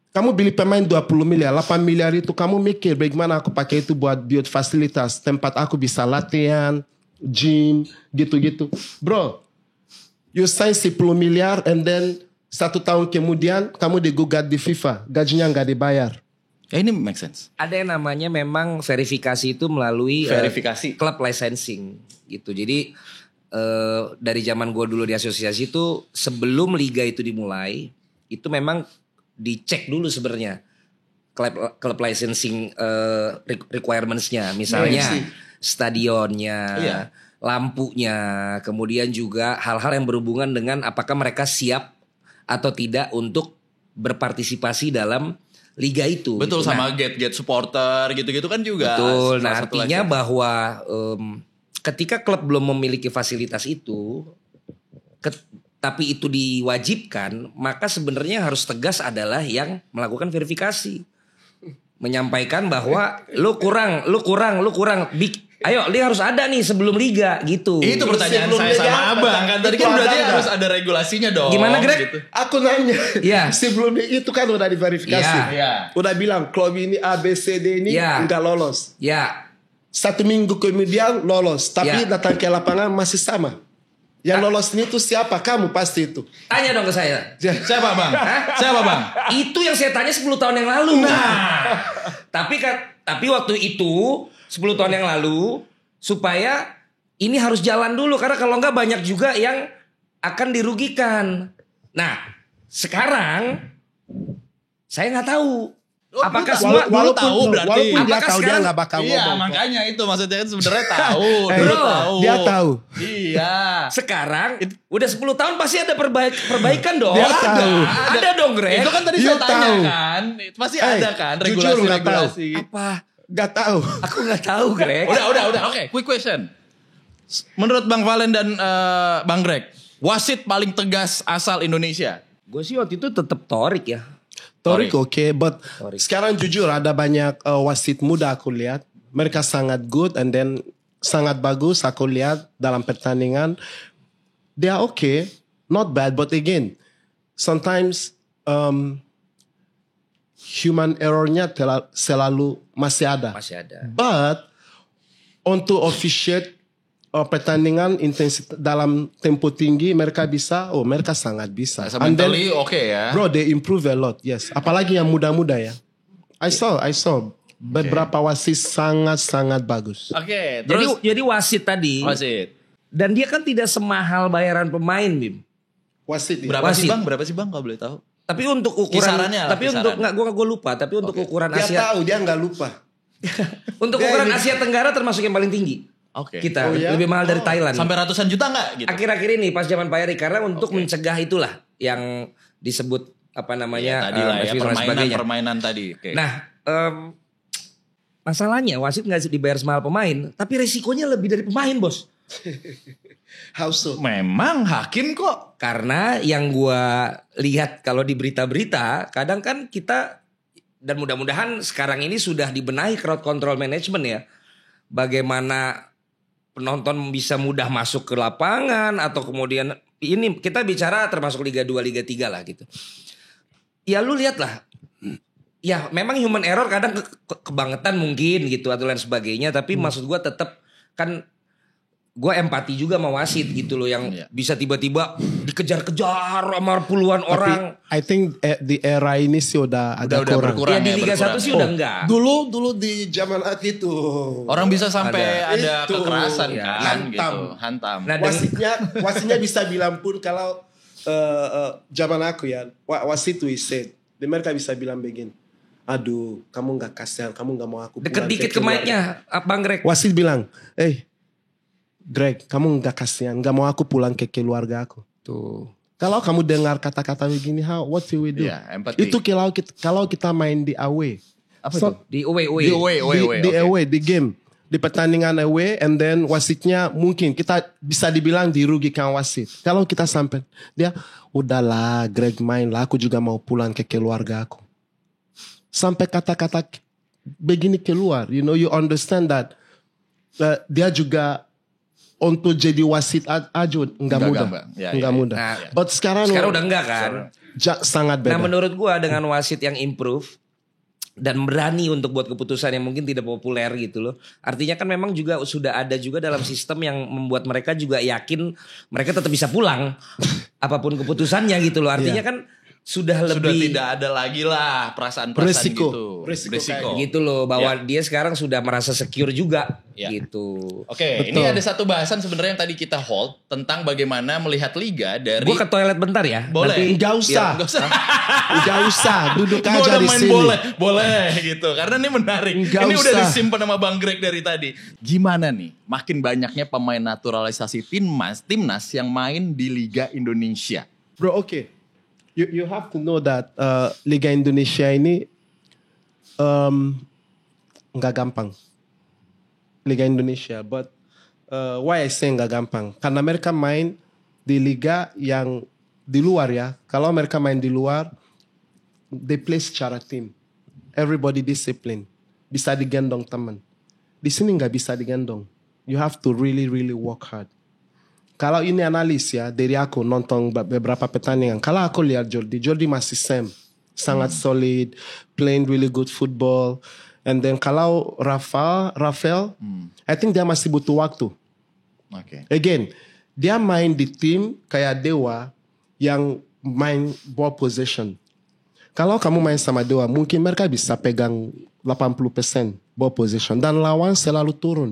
Kamu beli pemain 20 miliar, 8 miliar itu kamu mikir bagaimana aku pakai itu buat build fasilitas, tempat aku bisa latihan, gym, gitu-gitu. Bro, you sign 10 miliar and then 1 tahun kemudian kamu digugat di FIFA, gajinya nggak dibayar. Ya ini make sense. Ada yang namanya memang verifikasi itu melalui Verifikasi. klub licensing gitu. Jadi dari zaman gue dulu di asosiasi itu sebelum liga itu dimulai itu memang dicek dulu sebenarnya klub licensing requirements-nya, misalnya stadionnya, lampunya, kemudian juga hal-hal yang berhubungan dengan apakah mereka siap atau tidak untuk berpartisipasi dalam liga itu. Betul, gitu. sama gate supporter gitu-gitu kan juga. Betul. salah Nah satu artinya license. bahwa ketika klub belum memiliki fasilitas itu, tapi itu diwajibkan, maka sebenarnya harus tegas adalah yang melakukan verifikasi, menyampaikan bahwa lu kurang. Ayo, dia harus ada nih sebelum liga gitu. Itu pertanyaan Sebelum saya liga sama apa? Abang kan tadi Itu kan berarti ada nggak? harus ada regulasinya dong. Gimana, Greg? Gitu. Aku nanya, Iya. sebelum itu kan udah diverifikasi. Iya. Udah bilang klub ini A, B, C, D ini Iya. nggak lolos. Ya, 1 minggu kemudian lolos, tapi Ya. datang ke lapangan masih sama. Yang lolos ini tuh siapa? Kamu pasti itu. tanya dong ke saya. Siapa Bang? Siapa Bang? Itu yang saya tanya 10 tahun yang lalu. Tapi waktu itu 10 tahun yang lalu supaya ini harus jalan dulu karena kalau enggak banyak juga yang akan dirugikan. Nah, sekarang saya nggak tahu apakah semua Walaupun tahu berarti. Walaupun dia Apakah tahu dia sekarang- nggak bakal Iya ngomong. makanya itu maksudnya kan sebenarnya tahu. Eh, Dulu bro, tahu. dia tahu. Iya. sekarang udah 10 tahun pasti ada perbaikan dong. Dia tahu. Ada dong, Greg. Itu kan tadi Dia saya tanya tahu. kan. Pasti Eh, ada kan jujur nggak tahu. regulasi-regulasi. Apa? Gak tahu. Aku nggak tahu, Greg. Udah. Oke, quick question. Menurut Bang Valen dan Bang Greg, wasit paling tegas asal Indonesia? Gue sih waktu itu tetap Torik ya. Torik oke, but Torik. sekarang jujur ada banyak wasit muda aku lihat. Mereka sangat good and then sangat bagus aku lihat dalam pertandingan. They are okay, not bad, but again, sometimes human errornya selalu masih ada. Masih ada. But untuk officiate pertandingan intensitas dalam tempo tinggi mereka bisa, mereka sangat bisa. And then, Mentally oke ya. bro, they improve a lot, yes. Apalagi yang muda-muda ya. I saw beberapa wasit sangat bagus. Oke, terus Jadi wasit tadi. wasit. Dan dia kan tidak semahal bayaran pemain, Bim. Wasit. Berapa Wasit. sih bang kalau boleh tahu? Tapi untuk ukuran, Kisarannya lah, tapi untuk nggak gue lupa. Tapi untuk ukuran Dia Asia, tahu, dia nggak lupa. untuk ukuran Asia Tenggara termasuk yang paling tinggi. Oke. Kita Oh, ya? lebih mahal dari Thailand. Sampai ratusan juta nggak gitu? Akhir-akhir ini pas zaman Pak Erick, karena untuk mencegah itulah yang disebut apa namanya Tadi lah ya, rasisme dan sebagainya. permainan tadi. Oke. Nah, masalahnya wasit nggak dibayar semahal pemain, tapi resikonya lebih dari pemain, bos. How so? Memang hakim kok. Karena yang gua lihat kalau di berita-berita, kadang kan kita, dan mudah-mudahan sekarang ini sudah dibenahi crowd control management ya. Bagaimana penonton bisa mudah masuk ke lapangan, atau kemudian ini kita bicara termasuk Liga 2, Liga 3 lah gitu. Ya lu lihat lah. Ya memang human error kadang kebangetan mungkin gitu atau lain sebagainya. Tapi maksud gue tetap kan gue empati juga sama wasit gitu loh. Yang bisa tiba-tiba dikejar-kejar sama puluhan orang. I think di era ini sih udah agak kurang. berkurang. Ya di Liga 1 sih udah enggak. Dulu di zaman itu Orang bisa sampai ada Itu. kekerasan Ya, kan hantam. gitu. Hantam. Nah, wasitnya bisa bilang pun kalau zaman aku ya wasit itu said, mereka bisa bilang begini, aduh kamu nggak kasihan, kamu nggak mau aku deket pulang dikit ke keluarga." mic-nya Bang Greg. Wasit bilang, Greg, kamu nggak kasihan, nggak mau aku pulang ke keluarga aku. Tuh. Kalau kamu dengar kata-kata begini, what will we do? Iya, empathy. Itu kalau kita main di away. Apa So, itu? Di away. Di away. Di oke. away, di game, di pertandingan away, and then wasitnya mungkin kita bisa dibilang dirugikan wasit. Kalau kita sampai dia, udahlah Greg main lah, aku juga mau pulang ke keluarga aku. Sampai kata-kata begini keluar, you understand that dia juga untuk jadi wasit aja nggak mudah, gampang. Ya, nggak ya. mudah. Nah, But sekarang udah enggak kan? sangat beda. Nah menurut gua dengan wasit yang improve dan berani untuk buat keputusan yang mungkin tidak populer gitu loh. Artinya kan memang juga sudah ada juga dalam sistem yang membuat mereka juga yakin mereka tetap bisa pulang apapun keputusannya gitu loh. Artinya kan sudah lebih tidak ada lagi lah perasaan-perasaan Resiko. gitu. Resiko gitu loh bahwa dia sekarang sudah merasa secure juga Ya. gitu. Oke, ini ada satu bahasan sebenarnya yang tadi kita hold tentang bagaimana melihat liga dari Gue ke toilet bentar ya. boleh. Nanti- Nggak usah. Nggak usah. Nggak usah, duduk Gua aja udah di main sini. boleh gitu. Karena ini menarik. Nggak ini udah usah. disimpan sama Bang Greg dari tadi. Gimana nih? Makin banyaknya pemain naturalisasi timnas yang main di Liga Indonesia. Bro, okay. You have to know that Liga Indonesia ini nggak gampang. Liga Indonesia, but why I say nggak gampang? Karena mereka main di liga yang di luar ya. Kalau mereka main di luar, they play secara tim. Everybody discipline. Bisa digendong teman. Di sini nggak bisa digendong. You have to really work hard. Kalau ini analis ya, dari aku nonton beberapa pertandingan. Kalau aku lihat Jordi masih sangat solid, playing really good football. And then kalau Rafael, I think dia masih butuh waktu. Oke. Again, dia main di tim kayak Dewa yang main ball possession. Kalau kamu main sama Dewa, mungkin mereka bisa pegang 80% ball possession. Dan lawan selalu turun.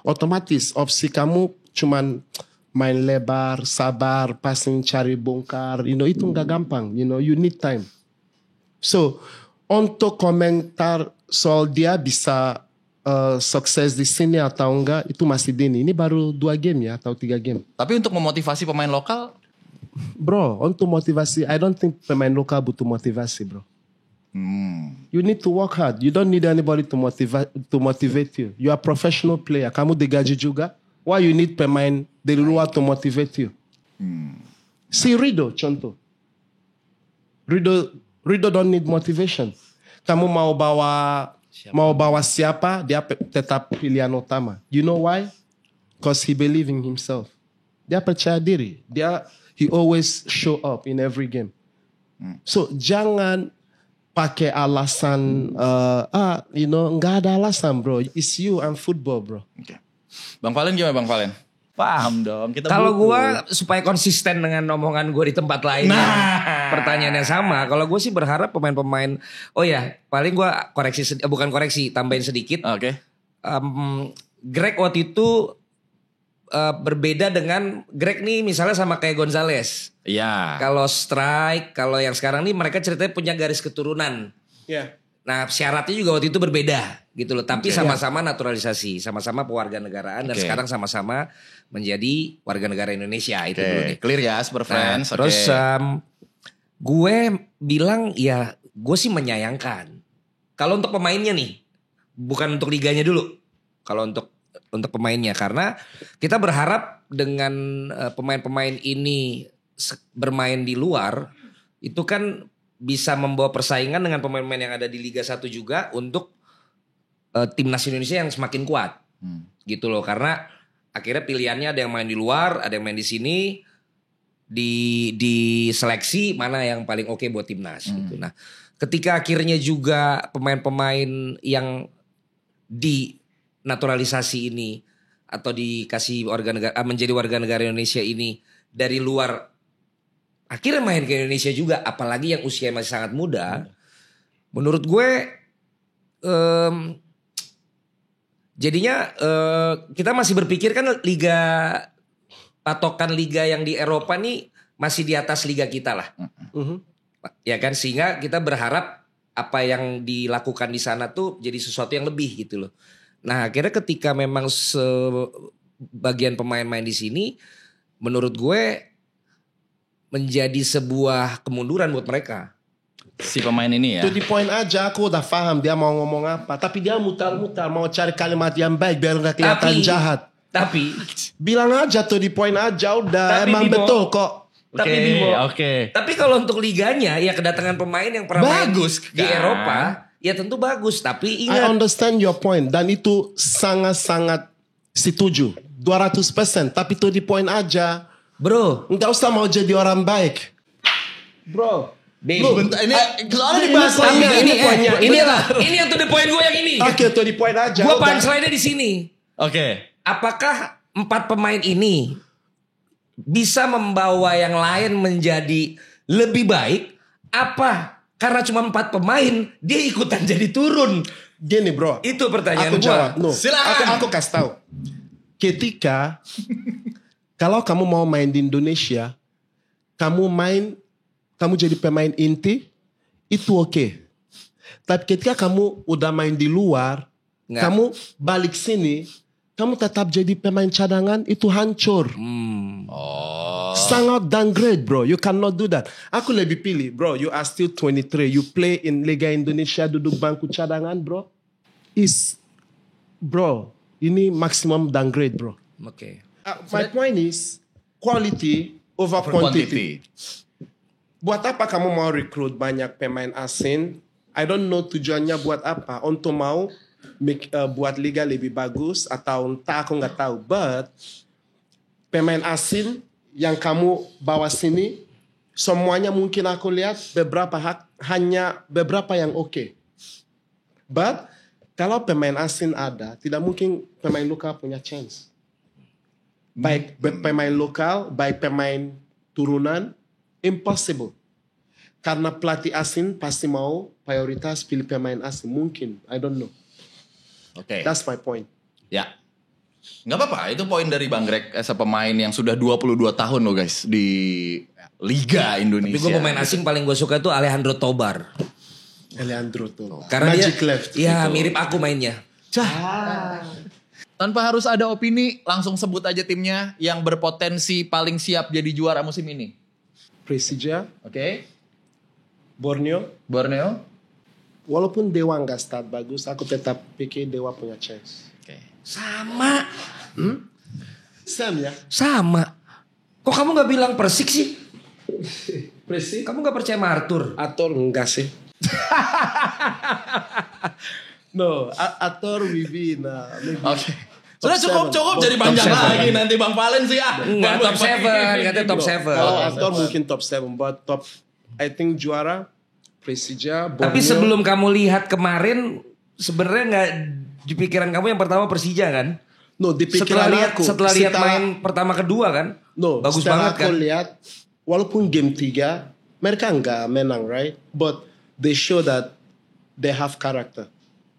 Otomatis opsi kamu cuman main lebar, sabar, passing, cari bongkar. Itu nggak gampang. You need time. So, untuk komentar soal dia bisa sukses di sini atau enggak, itu masih dini. Ini baru 2 game ya, atau 3 game. Tapi untuk memotivasi pemain lokal, Bro, untuk motivasi, I don't think pemain lokal butuh motivasi, bro. You need to work hard. You don't need anybody to motivate you. You are a professional player. Kamu digaji juga. Why you need pemain dari luar to motivate you? Si Rido, contoh. Rido don't need motivation. Kamu mau bawa siapa, dia tetap pilihan utama. You know why? Because he believe in himself. Dia percaya diri. He always show up in every game. So jangan pakai alasan, nggak ada alasan, bro. It's you and football, bro. Oke. Bang Valen gimana Bang Valen? Paham dong. Kita Kalau butuh. gue supaya konsisten dengan omongan gue di tempat lain, pertanyaannya sama. Kalau gue sih berharap pemain-pemain, paling gue tambahin sedikit. Oke. Greg waktu itu berbeda dengan Greg nih misalnya sama kayak Gonzales. Iya. Kalau strike, kalau yang sekarang nih mereka ceritanya punya garis keturunan. Ya. Nah syaratnya juga waktu itu berbeda gitu loh. Tapi sama-sama naturalisasi, sama-sama pewarganegaraan dan sekarang sama-sama menjadi warga negara Indonesia itu dulu nih. Clear ya, Super Friends. Terus gue bilang ya gue sih menyayangkan. Kalau untuk pemainnya nih, bukan untuk liganya dulu. Kalau untuk pemainnya karena kita berharap dengan pemain-pemain ini bermain di luar itu kan bisa membawa persaingan dengan pemain-pemain yang ada di Liga 1 juga untuk timnas Indonesia yang semakin kuat. Gitu loh karena akhirnya pilihannya ada yang main di luar, ada yang main di sini di seleksi mana yang paling oke buat timnas gitu. Nah, ketika akhirnya juga pemain-pemain yang dinaturalisasi ini atau dikasih menjadi warga negara Indonesia ini dari luar akhirnya main ke Indonesia juga, apalagi yang usia masih sangat muda. Menurut gue jadinya kita masih berpikir kan patokan liga yang di Eropa nih masih di atas liga kita lah. Ya kan, sehingga kita berharap apa yang dilakukan di sana tuh jadi sesuatu yang lebih gitu loh. Nah, akhirnya ketika memang sebagian pemain main di sini, menurut gue menjadi sebuah kemunduran buat mereka. Si pemain ini ya. To the point aja aku udah paham dia mau ngomong apa. Tapi dia mutar-mutar mau cari kalimat yang baik biar gak kelihatan jahat. Tapi bilang aja to the point aja udah. Tapi, emang Bimo, betul kok. Tapi Tapi kalau untuk liganya ya kedatangan pemain yang pernah bagus main di Eropa ya tentu bagus. Tapi I ingat. understand your point. Dan itu sangat-sangat setuju. 200%. Tapi to the point aja. Bro, nggak usah mau jadi orang baik. Bro. Bentar, ini soalnya dibahas lagi. Ini yang to the point gue yang ini. Oke, to the point aja. Gue punchline-nya di sini. Oke. Apakah 4 pemain ini bisa membawa yang lain menjadi lebih baik? Apa karena cuma 4 pemain dia ikutan jadi turun? Gini bro. Itu pertanyaan aku gue. jawab. No. Silakan. Aku kasih tahu. Ketika kalau kamu mau main di Indonesia, kamu jadi pemain inti, itu oke. Tapi ketika kamu udah main di luar, kamu balik sini, kamu tetap jadi pemain cadangan, itu hancur. Sangat downgrade bro, you cannot do that. Aku lebih pilih, bro, you are still 23, you play in Liga Indonesia, duduk bangku cadangan bro. Bro, ini maximum downgrade bro. Oke. My point is quality over quantity. Buat apa kamu mau rekrut banyak pemain asing? I don't know tujuannya buat apa. Untuk mau buat liga lebih bagus atau entah aku nggak tahu. But pemain asing yang kamu bawa sini semuanya mungkin aku lihat hanya beberapa yang oke. But kalau pemain asing ada, tidak mungkin pemain lokal punya chance. Baik pemain lokal, baik pemain turunan, impossible. Karena pelatih asing pasti mau prioritas pilih pemain asing. Mungkin, I don't know. Oke. That's my point. Ya. Nggak apa-apa, itu poin dari Bang Greg as a pemain yang sudah 22 tahun loh guys di Liga Indonesia. Tapi gue pemain asing paling gue suka tuh Alejandro Tobar. Alejandro tuh. Karena Magic dia left. ya gitu. mirip aku mainnya. Tanpa harus ada opini, langsung sebut aja timnya yang berpotensi paling siap jadi juara musim ini. Persija, Oke. Borneo. Walaupun Dewa nggak start bagus, aku tetap pikir Dewa punya chance. Oke. Sama. Sam ya? Sama. Kok kamu gak bilang Persik sih? Persik? Kamu gak percaya sama Arthur? Ator enggak sih. No, Ator Wibi. Oke. Sudah cukup jadi panjang lagi nanti Bang Valen sih ah. Enggak, top 7. Katanya top 7. Kalau Ator mungkin top 7, but top I think juara Persija, Borneo. Tapi sebelum kamu lihat kemarin, sebenarnya nggak di pikiran kamu yang pertama Persija kan? No, di pikiran setelah lihat main pertama kedua kan? No, bagus banget kan? Aku lihat walaupun game 3 mereka nggak menang, right? But they show that they have character.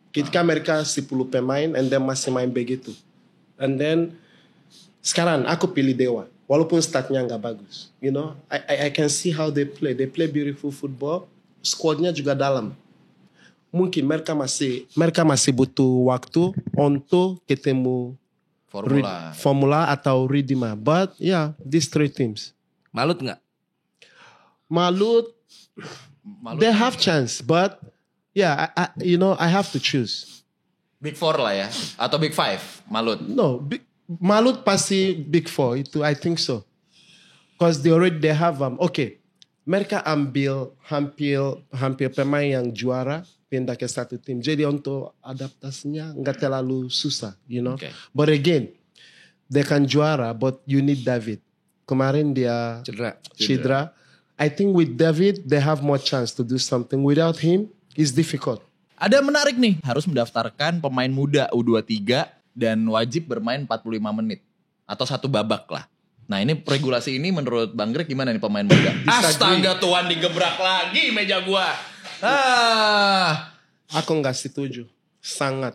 Ketika mereka 10 pemain and then masih main begitu. And then Sekarang aku pilih Dewa. Walaupun statnya nggak bagus. You know, I can see how they play. They play beautiful football. Squadnya juga dalam. Mungkin mereka masih butuh waktu untuk ketemu formula atau Ridima. But yeah, these three teams. Malut nggak? Malut, they have chance. But yeah, I have to choose. Big Four lah ya. Atau Big Five, Malut. No, Malut pasti Big Four. Itu I think so. Because they have mereka ambil hampir pemain yang juara pindah ke satu tim. Jadi untuk adaptasinya nggak terlalu susah, you know. Okay. But again, they can juara, but you need David. Kemarin dia cedera. I think with David, they have more chance to do something. Without him, it's difficult. Ada menarik nih, harus mendaftarkan pemain muda U23 dan wajib bermain 45 menit. Atau satu babak lah. Nah ini regulasi ini menurut Bang Greg gimana nih pemain muda? Astaga Tuhan, digebrak lagi meja gua. Aku nggak setuju, sangat.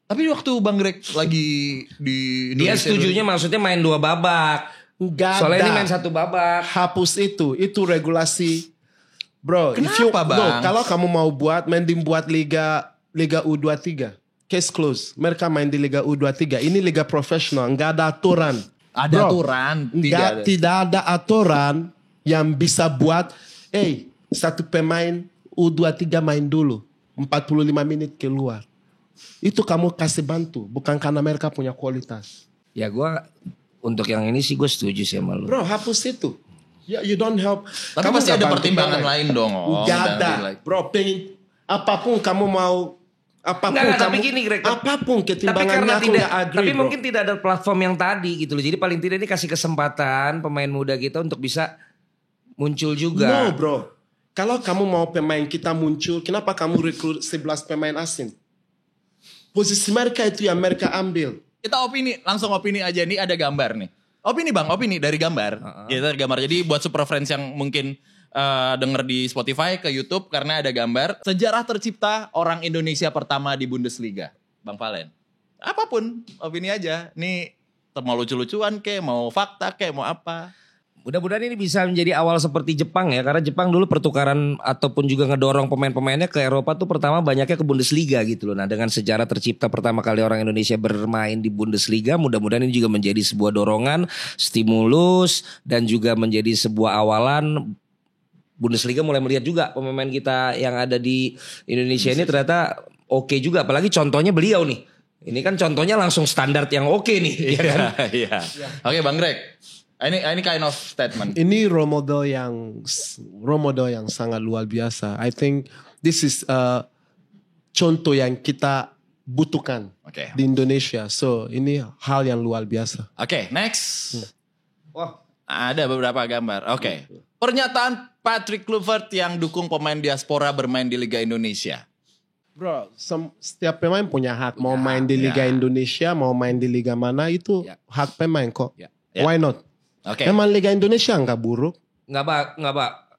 Tapi waktu Bang Greg lagi di Indonesia, dia setujunya maksudnya main 2 babak. Enggak soalnya ada. Ini main 1 babak. Hapus itu regulasi. Bro, kenapa Bang? No, kalau kamu mau mending buat liga U23. Case close. Mereka main di liga U23. Ini liga profesional, nggak ada aturan. Ada aturan? Tidak ada aturan yang bisa buat, satu pemain U23 main dulu. 45 menit keluar. Itu kamu kasih bantu. Bukan karena mereka punya kualitas. Ya gue, untuk yang ini sih gue setuju sih sama lu. Bro, hapus itu. Ya, you don't help. Tapi kamu pasti ada pertimbangan lain dong. Gak ada. Bro, apapun kamu mau. Tapi gini Greg, apapun ketimbangannya aku gak agree. Tapi mungkin tidak ada platform yang tadi gitu loh. Jadi paling tidak ini kasih kesempatan pemain muda kita untuk bisa muncul juga. No bro, kalau kamu mau pemain kita muncul, kenapa kamu rekrut 11 pemain asing? Posisi mereka itu yang mereka ambil. Kita langsung opini aja nih, ada gambar nih. Opini dari gambar. Ya, dari gambar. Jadi buat super friends yang mungkin denger di Spotify ke YouTube karena ada gambar sejarah tercipta orang Indonesia pertama di Bundesliga, Bang Valen. Apapun opini aja. Nih mau lucu-lucuan mau fakta mau apa. Mudah-mudahan ini bisa menjadi awal seperti Jepang ya, karena Jepang dulu pertukaran ataupun juga ngedorong pemain-pemainnya ke Eropa tuh pertama banyaknya ke Bundesliga gitu loh. Nah dengan sejarah tercipta pertama kali orang Indonesia bermain di Bundesliga, mudah-mudahan ini juga menjadi sebuah dorongan, stimulus dan juga menjadi sebuah awalan. Bundesliga mulai melihat juga pemain kita yang ada di Indonesia ini ternyata oke juga, apalagi contohnya beliau nih. Ini kan contohnya langsung standar yang oke nih, ya kan? Iya. Oke, Bang Greg. Ini kind of statement. Ini role model yang sangat luar biasa. I think this is contoh yang kita butuhkan di Indonesia. So ini hal yang luar biasa. Oke, next. Wah, ada beberapa gambar. Oke. Pernyataan Patrick Kluivert yang dukung pemain diaspora bermain di Liga Indonesia. Bro, setiap pemain punya hak. Mau main di Liga Indonesia, mau main di Liga mana itu hak pemain kok. Why not? Memang Liga Indonesia nggak buruk. Nggak,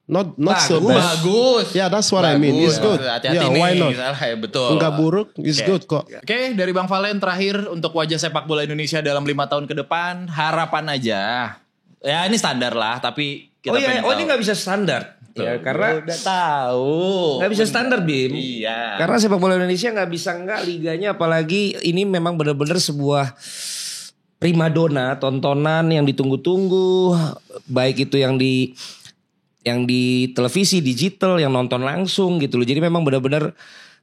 Not so bad. Bagus. Yeah, that's what I mean. It's good. Hati-hati why not? Betul. Nggak buruk, it's good kok. Oke, dari Bang Valen terakhir untuk wajah sepak bola Indonesia dalam 5 tahun ke depan, harapan aja. Ya ini standar lah, tapi kita tahu. Ini nggak bisa standar. Ya, karena udah tahu. Nggak bisa standar, Bim. Iya. Karena sepak bola Indonesia nggak bisa liganya, apalagi ini memang benar-benar sebuah primadona, tontonan yang ditunggu-tunggu, baik itu yang di televisi, digital, yang nonton langsung gitu loh. Jadi memang benar-benar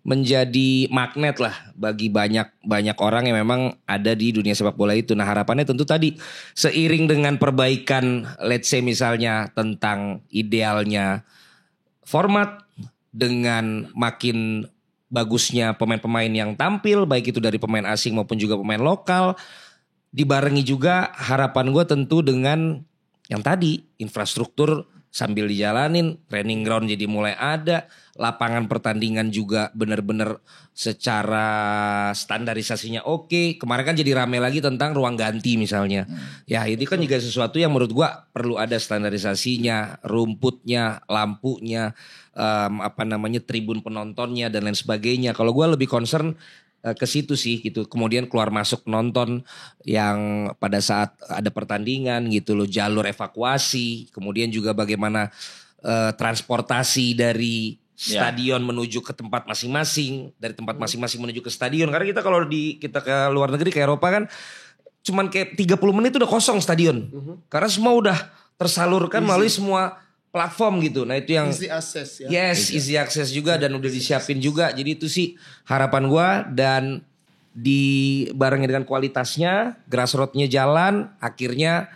menjadi magnet lah bagi banyak orang yang memang ada di dunia sepak bola itu. Nah harapannya tentu tadi seiring dengan perbaikan, let's say misalnya tentang idealnya format, dengan makin bagusnya pemain-pemain yang tampil, baik itu dari pemain asing maupun juga pemain lokal, dibarengi juga harapan gue tentu dengan yang tadi infrastruktur sambil dijalanin, training ground jadi mulai ada, lapangan pertandingan juga benar-benar secara standarisasinya oke. Kemarin kan jadi rame lagi tentang ruang ganti misalnya. Ya itu kan juga sesuatu yang menurut gue perlu ada standarisasinya, rumputnya, lampunya, tribun penontonnya dan lain sebagainya. Kalau gue lebih concern ke situ sih gitu. Kemudian keluar masuk nonton yang pada saat ada pertandingan gitu loh, jalur evakuasi, kemudian juga bagaimana transportasi dari stadion menuju ke tempat masing-masing, dari tempat masing-masing menuju ke stadion. Karena kita kalau kita ke luar negeri ke Eropa kan cuman kayak 30 menit udah kosong stadion. Karena semua udah tersalurkan melalui semua platform gitu. Nah itu yang Easy access ya. yes, easy access juga dan udah disiapin juga. Jadi itu sih harapan gua, dan dibarengin dengan kualitasnya, grassroots-nya jalan, akhirnya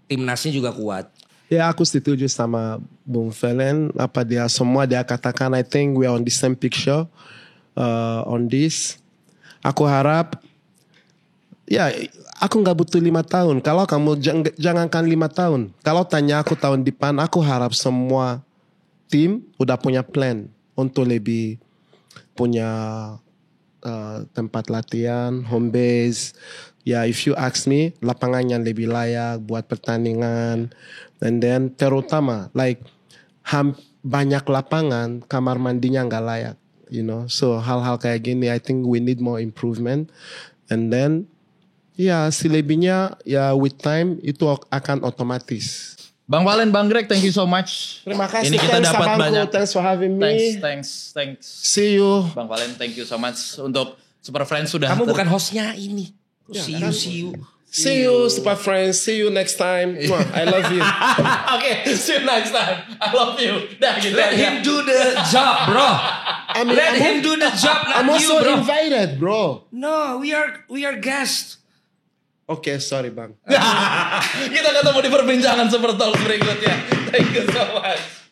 timnasnya juga kuat. Ya aku setuju sama Bung Velen. Apa dia semua dia katakan. I think we are on the same picture on this. Aku harap ya aku nggak butuh 5 tahun. Kalau kamu jangankan 5 tahun. Kalau tanya aku tahun depan, aku harap semua tim udah punya plan untuk lebih punya tempat latihan, home base. Ya, if you ask me, lapangan yang lebih layak buat pertandingan. And then terutama, like banyak lapangan kamar mandinya nggak layak, you know. So hal-hal kayak gini, I think we need more improvement. And then, ya selebihnya ya with time itu akan otomatis. Bang Valen, Bang Greg, thank you so much. Terima kasih. Ini kita dapat banyak. Thanks for having me. Thanks. See you. Bang Valen, thank you so much untuk Super Friends sudah. Kamu bukan hostnya ini. See you, Super Friends. See you next time. I love you. Oke, see you next time. I love you. Dah gitu. Let him do the job, bro. Let him do the job, not I'm you, also bro. invited, bro. No, we are guests. Okay, sorry, Bang. Kita ketemu di perbincangan Super Talk berikutnya. Thank you so much.